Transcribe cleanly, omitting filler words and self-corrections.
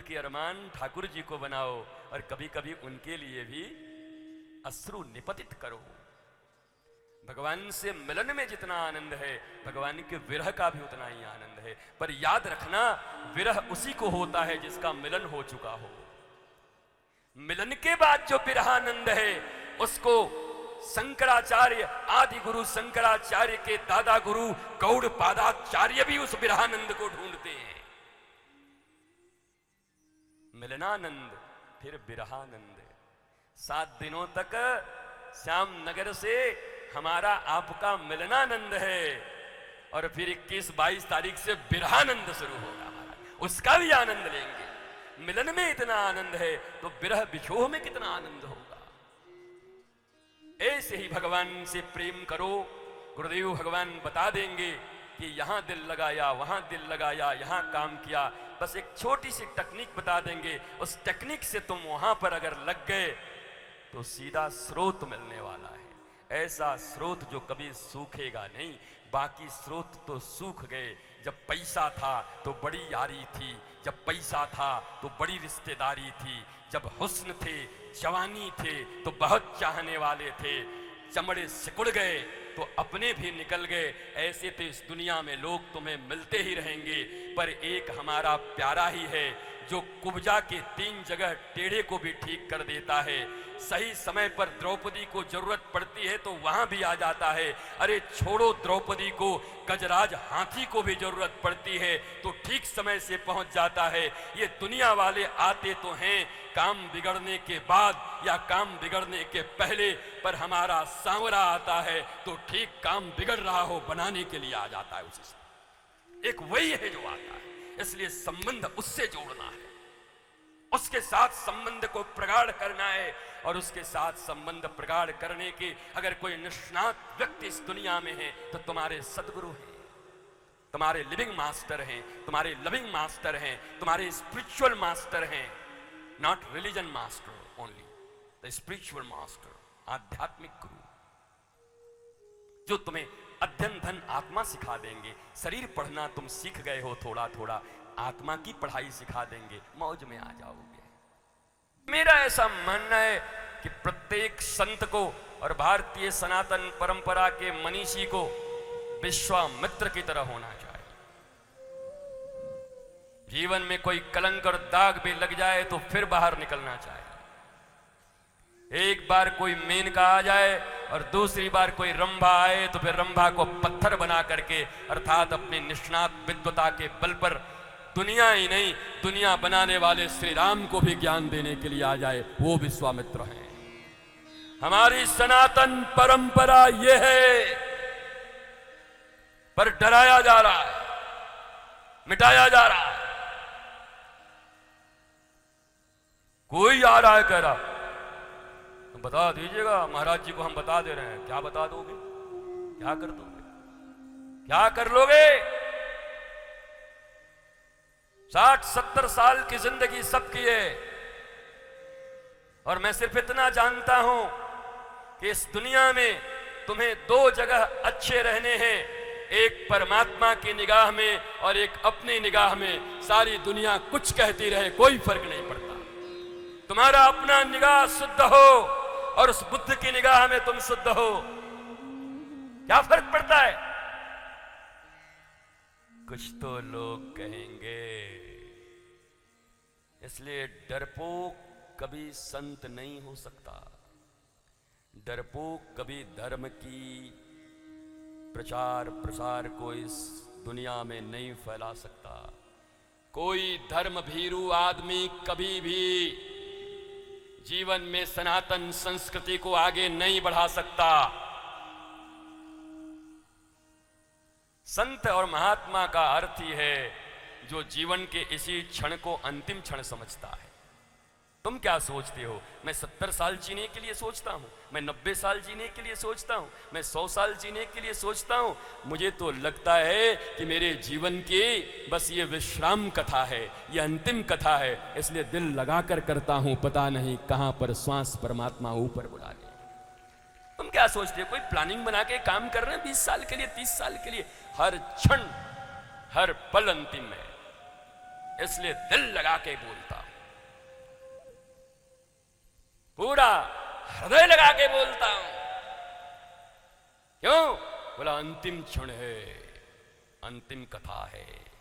के अरमान ठाकुर जी को बनाओ और कभी कभी उनके लिए भी अश्रु निपतित करो। भगवान से मिलन में जितना आनंद है, भगवान के विरह का भी उतना ही आनंद है। पर याद रखना, विरह उसी को होता है जिसका मिलन हो चुका हो। मिलन के बाद जो विरहानंद है उसको शंकराचार्य, आदि गुरु शंकराचार्य के दादा गुरु गौड़ पादाचार्य भी उस विरहानंद को ढूंढते हैं। मिलनानंद फिर विरहानंद। 7 दिनों तक श्याम नगर से हमारा आपका मिलनानंद है और फिर 21-22 तारीख से विरहानंद शुरू होगा हमारा, उसका भी आनंद लेंगे। मिलन में इतना आनंद है तो विरह विछोह में कितना आनंद होगा। ऐसे ही भगवान से प्रेम करो। गुरुदेव भगवान बता देंगे कि यहां दिल लगाया, वहां दिल लगाया, यहां काम किया। बस एक छोटी सी टेक्निक बता देंगे, उस टेक्निक से तुम वहां पर अगर लग गए तो सीधा स्रोत मिलने वाला है। ऐसा स्रोत जो कभी सूखेगा नहीं। बाकी स्रोत तो सूख गए। जब पैसा था तो बड़ी यारी थी, जब पैसा था तो बड़ी रिश्तेदारी थी, जब हुस्न थे, जवानी थे तो बहुत चाहने वाले थे, चमड़े सिकुड़ गए तो अपने भी निकल गए। ऐसे तो इस दुनिया में लोग तुम्हें मिलते ही रहेंगे, पर एक हमारा प्यारा ही है जो कुब्जा के 3 जगह टेढ़े को भी ठीक कर देता है। सही समय पर द्रौपदी को जरूरत पड़ती है तो वहां भी आ जाता है। अरे छोड़ो द्रौपदी को, गजराज हाथी को भी जरूरत पड़ती है तो ठीक समय से पहुंच जाता है। ये दुनिया वाले आते तो हैं काम बिगड़ने के बाद या काम बिगड़ने के पहले, पर हमारा सांवरा आता है तो ठीक काम बिगड़ रहा हो बनाने के लिए आ जाता है। उसी से एक वही है जो आता है, इसलिए संबंध उससे जोड़ना है, उसके साथ संबंध को प्रगाढ़ करना है। और उसके साथ संबंध प्रगाढ़ करने के अगर कोई निष्णात व्यक्ति इस दुनिया में है तो तुम्हारे सदगुरु हैं, तुम्हारे लिविंग मास्टर हैं, तुम्हारे लविंग मास्टर हैं, तुम्हारे स्पिरिचुअल मास्टर हैं। Not religion master only, the spiritual master, आध्यात्मिक गुरु जो तुम्हें अध्ययन धन आत्मा सिखा देंगे। शरीर पढ़ना तुम सीख गए हो थोड़ा थोड़ा, आत्मा की पढ़ाई सिखा देंगे, मौज में आ जाओगे। मेरा ऐसा मानना है कि प्रत्येक संत को और भारतीय सनातन परंपरा के मनीषी को विश्वामित्र की तरह होना चाहिए। जीवन में कोई कलंक और दाग भी लग जाए तो फिर बाहर निकलना चाहिए। एक बार कोई मेनका आ जाए और दूसरी बार कोई रंभा आए तो फिर रंभा को पत्थर बना करके, अर्थात अपनी निष्णात विद्वता के बल पर दुनिया ही नहीं, दुनिया बनाने वाले श्री राम को भी ज्ञान देने के लिए आ जाए, वो विश्वामित्र हैं। हमारी सनातन परंपरा ये है, पर डराया जा रहा है, मिटाया जा रहा है। कोई आ रहा है कह रहा, बता दीजिएगा महाराज जी को, हम बता दे रहे हैं। क्या बता दोगे? क्या कर दोगे? क्या कर लोगे? 60-70 साल की जिंदगी सबकी है और मैं सिर्फ इतना जानता हूं कि इस दुनिया में तुम्हें 2 जगह अच्छे रहने हैं, एक परमात्मा की निगाह में और एक अपनी निगाह में। सारी दुनिया कुछ कहती रहे, कोई फर्क नहीं पड़ता। तुम्हारा अपना निगाह शुद्ध हो और उस बुद्ध की निगाह में तुम शुद्ध हो, क्या फर्क पड़ता है? कुछ तो लोग कहेंगे। इसलिए डरपोक कभी संत नहीं हो सकता। डरपोक कभी धर्म की प्रचार प्रसार को इस दुनिया में नहीं फैला सकता। कोई धर्म भीरू आदमी कभी भी जीवन में सनातन संस्कृति को आगे नहीं बढ़ा सकता। संत और महात्मा का अर्थ ही है जो जीवन के इसी क्षण को अंतिम क्षण समझता है। तुम क्या सोचते हो? मैं 70 साल जीने के लिए सोचता हूं, मैं 90 साल जीने के लिए सोचता हूं, मैं 100 साल जीने के लिए सोचता हूं। मुझे तो लगता है कि मेरे जीवन की बस ये विश्राम कथा है, ये अंतिम कथा है, इसलिए दिल लगाकर करता हूं, पता नहीं कहां पर श्वास परमात्मा ऊपर बुला ले। तुम क्या सोचते हो? कोई प्लानिंग बना के काम कर रहे हैं 20 साल के लिए, 30 साल के लिए? हर क्षण हर पल अंतिम है, इसलिए दिल लगा के बोलता। पूरा हृदय लगा के बोलता हूं। क्यों? बोला अंतिम क्षण है, अंतिम कथा है।